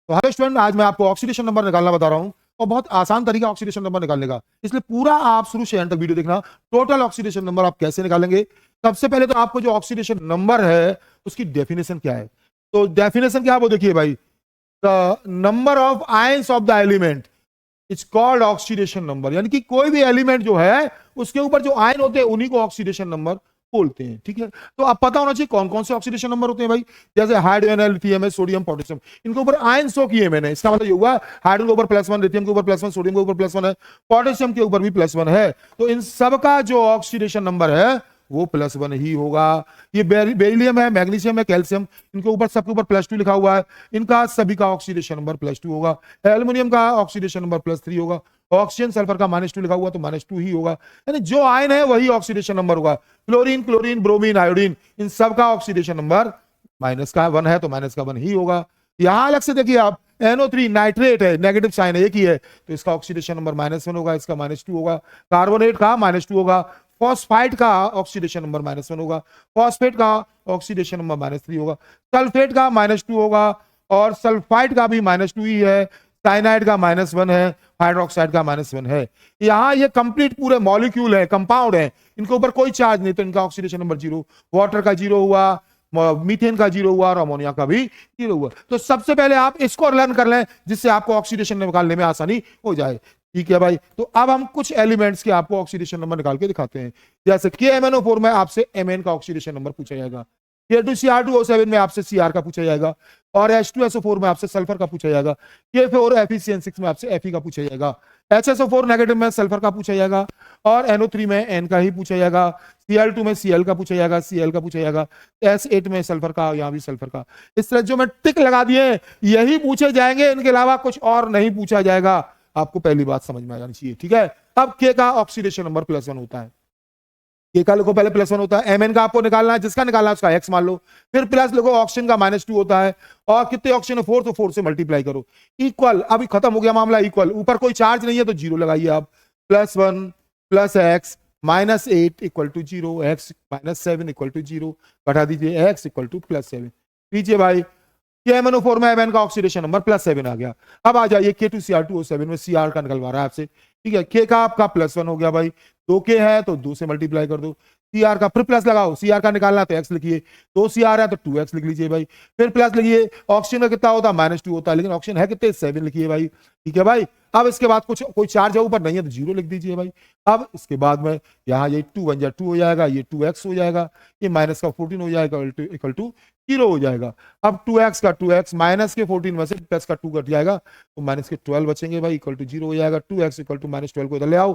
तो hello student, आज मैं आपको ऑक्सीडेशन नंबर निकालना बता रहा हूं और बहुत आसान तरीका ऑक्सीडेशन नंबर निकालने का, इसलिए पूरा आप शुरू से एंड तक वीडियो देखना। टोटल ऑक्सीडेशन नंबर आप कैसे निकालेंगे। सबसे पहले तो आपको जो ऑक्सीडेशन नंबर है उसकी डेफिनेशन क्या है। तो डेफिनेशन क्या है वो देखिए भाई, the number of ions of the element it's called oxidation number, यानी कि कोई भी एलिमेंट जो है उसके ऊपर जो आयन होते हैं उन्हीं को ऑक्सीडेशन नंबर बोलते हैं। ठीक है, तो आप पता होना चाहिए कौन कौन से ऑक्सीडेशन नंबर होते हैं भाई। जैसे हाइड्रोजन, लिथियम, सोडियम, पोटेशियम, इनके ऊपर आयन शो किए मैंने। इसका मतलब ये हुआ हाइड्रोजन के ऊपर +1, लिथियम के ऊपर +1, सोडियम के ऊपर +1 है, पोटेशियम के ऊपर भी +1 है। तो इन सबका जो ऑक्सीडेशन नंबर है वो +1 ही होगा। ये बेरिलियम है, मैग्नीशियम है, कैल्शियम, इनके ऊपर सबके ऊपर +2 लिखा हुआ है, इनका सभी का ऑक्सीडेशन नंबर +2 होगा। एल्युमिनियम का ऑक्सीडेशन नंबर +3 होगा। ऑक्सीजन सल्फर का -2 लिखा हुआ तो -2 ही होगा, यानी जो आयन है वही ऑक्सीडेशन नंबर होगा। क्लोरीन, क्लोरीन, ब्रोमीन, आयोडीन, इन सबका ऑक्सीडेशन नंबर -1 है तो -1 ही होगा। यहां अलग से देखिए आप, NO3 नाइट्रेट है, नेगेटिव साइन है, एक ही है, तो इसका ऑक्सीडेशन नंबर -1 होगा, इसका -2 होगा। कार्बोनेट का -2 होगा। फॉस्फाइड का ऑक्सीडेशन नंबर -1 होगा। फॉस्फेट का ऑक्सीडेशन नंबर -3 होगा। सल्फेट का -2 होगा और सल्फाइड का भी -2 ही है। साइनाइड का -1 है, हाइड्रोक्साइड का -1 है। यहां ये कंप्लीट पूरे मॉलिक्यूल है, कंपाउंड है, इनके ऊपर कोई चार्ज नहीं, तो इनका ऑक्सीडेशन नंबर 0। वाटर का 0 हुआ, मीथेन का 0 हुआ और अमोनिया का भी 0 हुआ। तो सबसे पहले आप इसको लर्न कर लें जिससे आपको ऑक्सीडेशन निकालने में आसानी हो जाए। ठीक है भाई, तो अब हम कुछ एलिमेंट्स के आपको ऑक्सीडेशन नंबर निकाल के दिखाते हैं। जैसे KMnO4 में आपसे Mn का ऑक्सीडेशन नंबर पूछा जाएगा। K2Cr2O7 में आपसे Cr का पूछा जाएगा और H2SO4 में आपसे सल्फर का पूछा जाएगा। K4FeCN6 में आपसे Fe का पूछा जाएगा। HSO4 नेगेटिव में सल्फर का पूछा जाएगा और NO3 में N का ही पूछा जाएगा। Cl2 में Cl का पूछा जाएगा, Cl का पूछा जाएगा। S8 में सल्फर का, यहां भी सल्फर का। इस तरह जो मैं टिक लगा दिए यही पूछे जाएंगे, इनके अलावा कुछ और नहीं पूछा जाएगा। आपको पहली बात समझ में आ जानी चाहिए। ठीक है, अब K का ऑक्सीडेशन नंबर +1 होता है। K का लिखो पहले +1 होता है। Mn का आपको निकालना है, जिसका निकालना है उसका X मान लो, फिर प्लस लिखो, ऑक्सीजन का -2 होता है और कितने ऑक्सीजन है 4, तो 4 से मल्टीप्लाई करो, इक्वल। अभी खत्म हो गया मामला, इक्वल। ऊपर कोई चार्ज नहीं है तो 0 लगाइए आप। +1 + x -8 = 0, x -7 = 0, बढ़ा दीजिए, x = +7 लीजिए भाई। KMnO4 में Mn का ऑक्सीडेशन नंबर +7 आ गया। अब आ जाइए K2Cr2O7 में Cr का निकलवा रहा है आपसे। ठीक है, K का आपका +1 हो गया भाई, 2K है तो 2 से मल्टीप्लाई कर दो। Cr का फिर प्लस लगाओ, Cr का निकालना तो x लिखिए, 2 Cr है तो 2x लिख लीजिए भाई। फिर प्लस लिखिए, ऑक्सीजन का कितना होता है -2 होता है, लेकिन ऑक्सीजन है कितने 7 लिखिए भाई। ठीक है भाई, अब इसके बाद कुछ कोई चार्ज है ऊपर नहीं है तो 0 लिख दीजिए भाई। अब इसके बाद में यहाँ ये 2 1 2 हो जाएगा, ये 2x हो जाएगा, ये -14 हो जाएगा, इक्वल टू 0 हो जाएगा। अब 2x का 2x, -14 में से प्लस का 2 कट जाएगा तो -12 बचेंगे भाई, इक्वल टू 0 हो जाएगा। 2x = -12 को इधर ले आओ,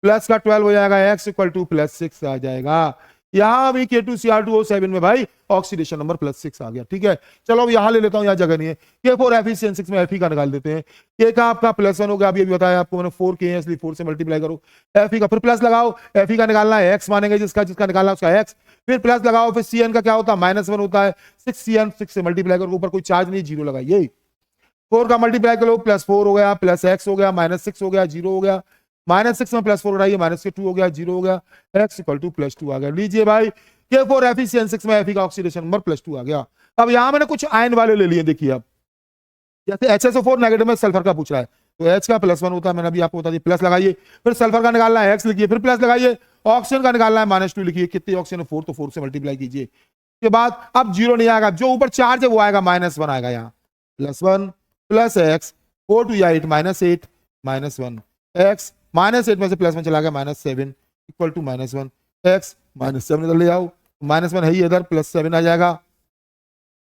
प्लस का 12 हो जाएगा, x = +6 आ जाएगा। यहां भी K2Cr2O7 में भाई ऑक्सीडेशन नंबर +6 आ गया। ठीक है, चलो अब यहां ले लेता हूं, यहां जगह नहीं है। K4FeCN6 में Fe का निकाल देते हैं। K का आपका +1 हो गया, अभी बताया आपको मैंने, 4K है इसलिए 4 से मल्टीप्लाई करो। Fe का फिर प्लस लगाओ, Fe का निकालना है x मानेंगे, जिसका जिसका निकालना है उसका x, फिर प्लस लगाओ, फिर Cn का क्या होता है -1 होता है, 6Cn, 6 से मल्टीप्लाई करो, ऊपर कोई चार्ज नहीं, 0 लगाइए। 4 का मल्टीप्लाई करो, +4 हो गया, +x हो गया, -6 हो गया, 0 हो गया, -6 में +4 उठाइए, -2 हो गया, 0 हो गया, x = +2 आ गया। लीजिए भाई, K4FeCN6 में Fe का ऑक्सीडेशन नंबर +2 आ गया। अब यहां मैंने कुछ आयन वाले ले लिए, देखिए आप, जैसे HSO4 नेगेटिव में सल्फर का पूछ रहा है तो H का +1 होता है, मैंने अभी आपको बता दिया, प्लस लगाइए। फिर सल्फर का निकालना है, x लिखिए, फिर प्लस लगाइए। ऑक्सीजन का निकालना है, -2 लिखिए, कितनी ऑक्सीजन है 4, तो 4 से मल्टीप्लाई कीजिए। के बाद अब 0 नहीं आएगा, जो ऊपर चार्ज है वो आएगा, -1 आएगा। यहाँ +1 + x, 4 to 8 -8 -1, x -8 में से +1 चला गया, -7 = -1, x -7 इधर ले आओ, -1 है ही इधर, +7 आ जाएगा,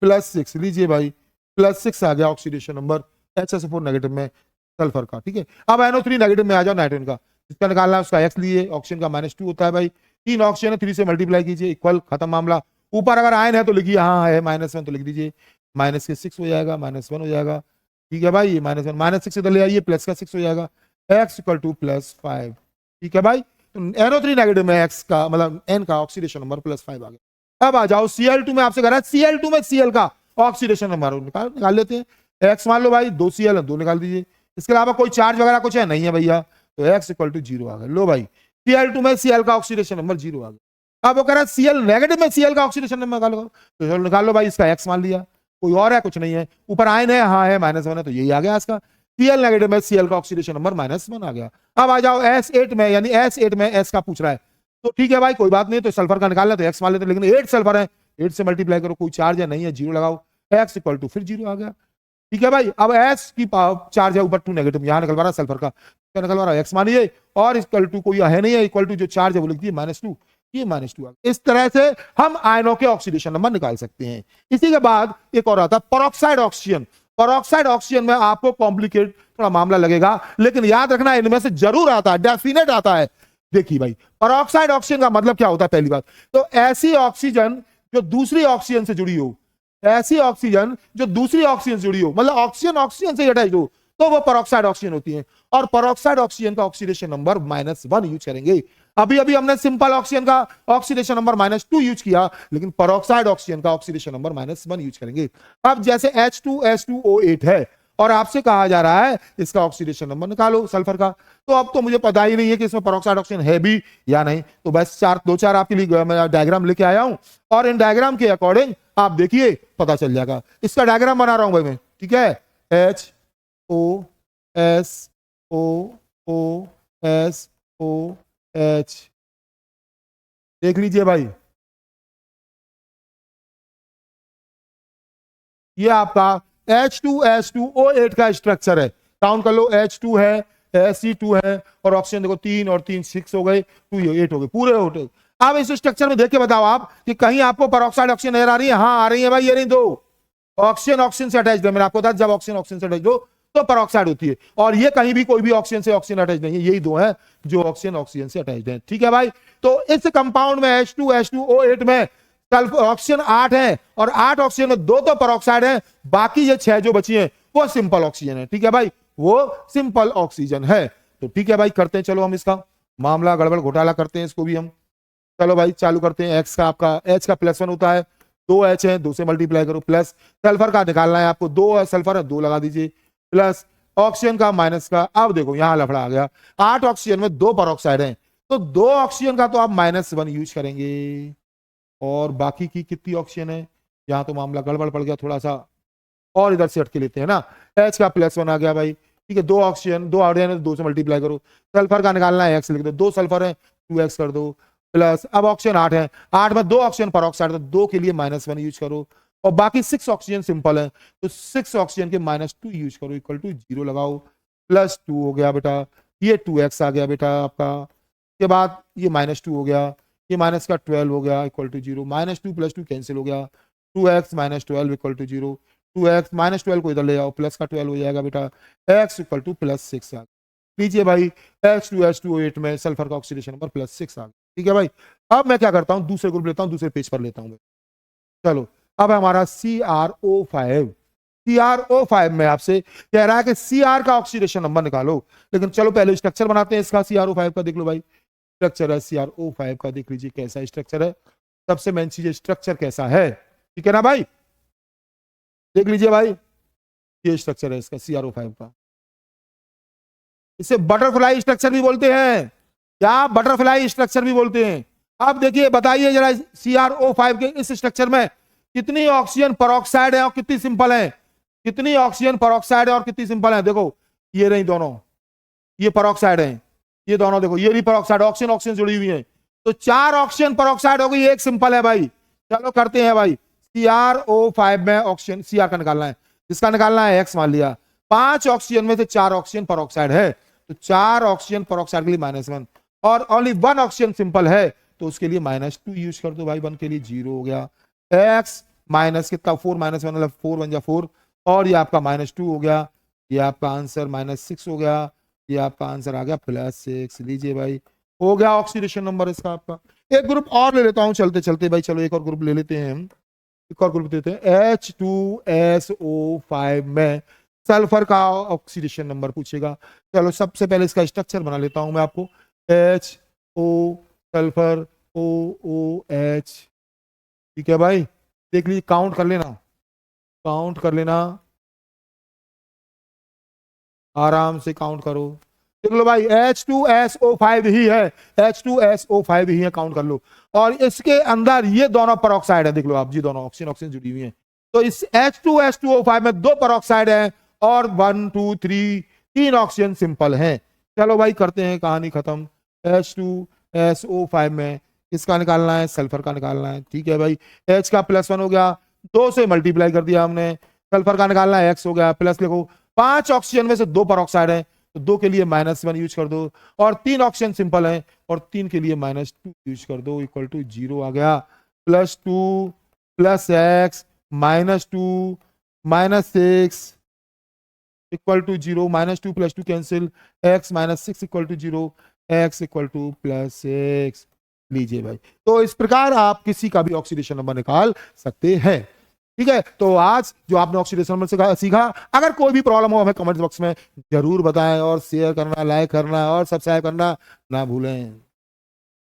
+6 लीजिए भाई, +6 आ गया ऑक्सीडेशन नंबर HSO4 नेगेटिव में सल्फर का। ठीक है, अब NO3 नेगेटिव में आ जाओ, नाइट्रोजन का, जिसका निकालना है उसका x लिए, ऑक्सीजन का -2 होता है भाई, 3 ऑक्सीजन है, 3 से मल्टीप्लाई कीजिए, इक्वल, खत्म मामला। ऊपर अगर आयन है तो लिखिए, हाँ है -1 तो लिख दीजिए, -6 हो जाएगा, -1 हो जाएगा। ठीक है भाई, ये -1 -6 इधर ले आइए, प्लस का 6 हो जाएगा, x = +5। ठीक है भाई, तो NO3 नेगेटिव में x का मतलब N का ऑक्सीडेशन नंबर +5 आ गया। अब आ जाओ Cl2 में, आपसे कह रहा है Cl2 में Cl का ऑक्सीडेशन नंबर निकाल लेते हैं। x मान लो भाई, 2 Cl है, 2 निकाल दीजिए। इसके अलावा कोई चार्ज वगैरह कुछ है नहीं है भैया, तो x = 0 आ गया। लो भाई, Cl2 में Cl का ऑक्सीडेशन नंबर 0 आ गया। अब वो कह रहा है Cl नेगेटिव में Cl का ऑक्सीडेशन नंबर निकालो, तो निकाल लो भाई, इसका x मान लिया, कोई और है, कुछ नहीं है। ऊपर आयन है, हाँ है, -1 है, तो यही आ गया इसका। Cl नेगेटिव में Cl का ऑक्सीडेशन नंबर -1 आ गया। अब आ जाओ S8 में, यानी S8 में S का पूछ रहा है, तो ठीक है भाई कोई बात नहीं, तो सल्फर का निकालना तो X मान लेते, लेकिन 8 सल्फर है, 8 से मल्टीप्लाई करो, कोई चार्ज है नहीं है, 0 लगाओ, X इक्वल टू फिर 0 आ गया। ठीक है भाई, अब S की चार्ज है ऊपर 2 नेगेटिव, यहां निकलवा रहा सल्फर का, क्या निकलवा रहा X मानिए, और इक्वल टू कोई है नहीं है, इक्वल टू जो चार्ज है वो लिख दिए -2, ये -2 आ गया। इस तरह से हम आयनों के ऑक्सीडेशन नंबर निकाल सकते हैं। इसी के बाद एक और आता है पेरोक्साइड ऑक्सीजन। पेरोक्साइड ऑक्सीजन में आपको कॉम्प्लिकेट थोड़ा मामला लगेगा, लेकिन याद रखना इनमें से जरूर आता है, डेफिनेट आता है। देखिए भाई, पेरोक्साइड ऑक्सीजन का मतलब क्या होता है, पहली बात तो ऐसी ऑक्सीजन जो दूसरी ऑक्सीजन से जुड़ी हो, ऐसी ऑक्सीजन जो दूसरी ऑक्सीजन से जुड़ी हो, मतलब ऑक्सीजन ऑक्सीजन से अटैच हो, तो वो पेरोक्साइड ऑक्सीजन होती है। और पेरोक्साइड ऑक्सीजन का ऑक्सीडेशन नंबर -1 यूज करेंगे। अभी अभी हमने सिंपल ऑक्सीजन का ऑक्सीडेशन नंबर -2 यूज किया, लेकिन पेरोक्साइड ऑक्सीजन का ऑक्सीडेशन नंबर -1 यूज करेंगे। अब जैसे H2S2O8 है और आपसे कहा जा रहा है इसका ऑक्सीडेशन नंबर निकालो सल्फर का, तो अब तो मुझे पता ही नहीं है कि इसमें पेरोक्साइड ऑक्सीजन है भी या नहीं, तो बस दो चार आपके लिए मैं डायग्राम लेके आया हूं, और इन डायग्राम के अकॉर्डिंग आप देखिए पता चल जाएगा। इसका डायग्राम बना रहा हूं भाई मैं, ठीक है, HOSOOH, देख लीजिए भाई, ये आपका H2S2O8 का स्ट्रक्चर है। काउंट कर लो, H2 है, Sc2 है, और ऑक्सीजन देखो 3 और 3 6 हो गए, 2 8 हो गए, पूरे 8। अब इस स्ट्रक्चर में देख के बताओ आप कि कहीं आपको पेरोक्साइड ऑक्सीजन नजर आ रही है? हाँ आ रही है भाई, ये नहीं, दो ऑक्सीजन ऑक्सीजन से अटैच है। मैंने आपको बताया जब ऑक्सीजन ऑक्सीजन से अटैच हो तो पेरोक्साइड होती है, और ये कहीं भी कोई भी ऑक्सीजन से ऑक्सीजन अटैच नहीं है, यही दो है जो ऑक्सीजन ऑक्सीजन से अटैच है। ठीक है भाई, तो इस कंपाउंड में H2S2O8 में ऑक्सीजन 8 है, और 8 ऑक्सीजन में 2 तो पेरोक्साइड है, बाकी ये 6 जो बची हैं वो सिंपल ऑक्सीजन है। ठीक है भाई, वो सिंपल ऑक्सीजन है। तो ठीक है भाई, करते हैं, चलो हम इसका मामला गड़बड़ घोटाला करते हैं, इसको भी हम। चलो भाई चालू करते हैं। एक्स का आपका H का +1 होता है, 2 H है, 2 से मल्टीप्लाई करो, प्लस सल्फर का निकालना है आपको, 2 सल्फर है, 2 लगा दीजिए, प्लस ऑक्सीजन का माइनस का। अब देखो यहां लफड़ा आ गया, 8 ऑक्सीजन में 2 पेरोक्साइड है, तो 2 ऑक्सीजन का तो आप -1 यूज करेंगे, और बाकी की कितनी ऑक्सीजन है, यहां तो मामला गड़बड़ पड़ गया थोड़ा सा, और इधर से हटके लेते हैं ना। H का +1 आ गया भाई, ठीक है, 2 ऑक्सीजन, 2 हाइड्रोजन है, 2 से मल्टीप्लाई करो, सल्फर का निकालना है, X लिख दो, 2 सल्फर है, 2X कर दो, प्लस अब ऑक्सीजन 8 है, 8 में 2 ऑक्सीजन पेरोक्साइड, तो 2 के लिए -1 यूज करो, और बाकी 6 ऑक्सीजन सिंपल है, तो 6 ऑक्सीजन के -2 यूज करो, इक्वल टू 0 लगाओ, +2 हो गया बेटा, ये 2X आ गया बेटा आपका, के बाद ये -2 हो गया, ये माइनस का 12 हो गया, इक्वल टू 0, -2 + 2 कैंसिल हो गया, 2X -12 इक्वल टू 0, 2X -12 को इधर ले जाओ, प्लस का 12 हो जाएगा बेटा, X इक्वल टू +6 आ गया। लीजिए भाई, H2S2O8 में सल्फर का ऑक्सीडेशन नंबर +6 आ गया। ठीक है भाई, अब मैं क्या करता हूं, दूसरे ग्रुप लेता हूं, दूसरे पेज पर लेता हूं। चलो अब हमारा CrO5, CrO5 में आपसे कह रहा है कि Cr का ऑक्सीडेशन नंबर निकालो, लेकिन चलो पहले स्ट्रक्चर बनाते हैं इसका। CrO5 का देख लो भाई, स्ट्रक्चर है CrO5 का, देख लीजिए कैसा स्ट्रक्चर है, सबसे मेन चीज स्ट्रक्चर कैसा है, ठीक है ना भाई, देख लीजिए भाई, ये स्ट्रक्चर है इसका CrO5 का। इसे बटरफ्लाई स्ट्रक्चर भी बोलते हैं, क्या बटरफ्लाई स्ट्रक्चर भी बोलते हैं। अब देखिए बताइए जरा, CrO5 के इस स्ट्रक्चर में कितनी ऑक्सीजन पेरोक्साइड है और कितनी सिंपल है, कितनी ऑक्सीजन पेरोक्साइड है और कितनी सिंपल है। देखो ये रही दोनों, ये पेरोक्साइड है, ये दोनों देखो, ये भी पेरोक्साइड, ऑक्सीजन ऑक्सीजन जुड़ी हुई है, तो 4 ऑक्सीजन पेरोक्साइड हो गई, एक सिंपल है भाई। चलो करते हैं भाई, CrO5 में ऑक्सीजन Cr का निकालना है, जिसका निकालना है X मान लिया, 5 ऑक्सीजन में से 4 ऑक्सीजन पेरोक्साइड है, तो 4 ऑक्सीजन पेरोक्साइड के लिए -1, और ओनली 1 ऑक्सीजन सिंपल है, तो उसके लिए -2 यूज कर दो भाई, 1 के लिए 0 हो गया, X माइनस कितना 4 -1 मतलब 4 1 जा 4, और ये आपका -2 हो गया, ये आपका आंसर -6 हो गया, ये आपका आंसर आ गया +6। लीजिए भाई, हो गया ऑक्सीडेशन नंबर इसका आपका। एक ग्रुप और ले लेता हूं चलते चलते भाई, चलो एक और ग्रुप ले लेते हैं हम, एक और ग्रुप देते हैं। H2SO5 में सल्फर का ऑक्सीडेशन नंबर पूछेगा। चलो सबसे पहले इसका स्ट्रक्चर बना लेता हूं मैं आपको, HO सल्फर OOH, ठीक है भाई, देख लीजिए, काउंट कर लेना, काउंट कर लेना, आराम से काउंट करो, देख लो भाई, H2SO5 ही है, H2SO5 ही है, काउंट कर लो, और इसके अंदर ये दोनों पेरोक्साइड है, देख लो आप जी, दोनों ऑक्सीजन ऑक्सीजन जुड़ी हुई है, तो इस H2SO5 में 2 पेरोक्साइड है और 1 2 3 3 ऑक्सीजन सिंपल हैं। चलो भाई करते हैं कहानी खत्म। H2SO5 में किसका निकालना है? सल्फर का निकालना है। ठीक है भाई, H का +1 हो गया, 2 से मल्टीप्लाई कर दिया हमने। सल्फर का निकालना है, X हो गया, प्लस लिखो। 5 ऑक्सीजन में से 2 पेरोक्साइड है, तो 2 के लिए -1 यूज कर दो, और 3 ऑक्सीजन सिंपल है और 3 के लिए -2 यूज कर दो, इक्वल टू 0 आ गया। +2 + X -2 -6 equal to 0, -2 + 2 cancel, X -6 equal to 0, X equal to +6। लीजिए भाई, तो इस प्रकार आप किसी का भी ऑक्सीडेशन नंबर निकाल सकते हैं। ठीक है, तो आज जो आपने ऑक्सीडेशन नंबर सीखा, अगर कोई भी प्रॉब्लम हो हमें कमेंट बॉक्स में जरूर बताएं, और शेयर करना, लाइक करना और सब्सक्राइब करना ना भूलें।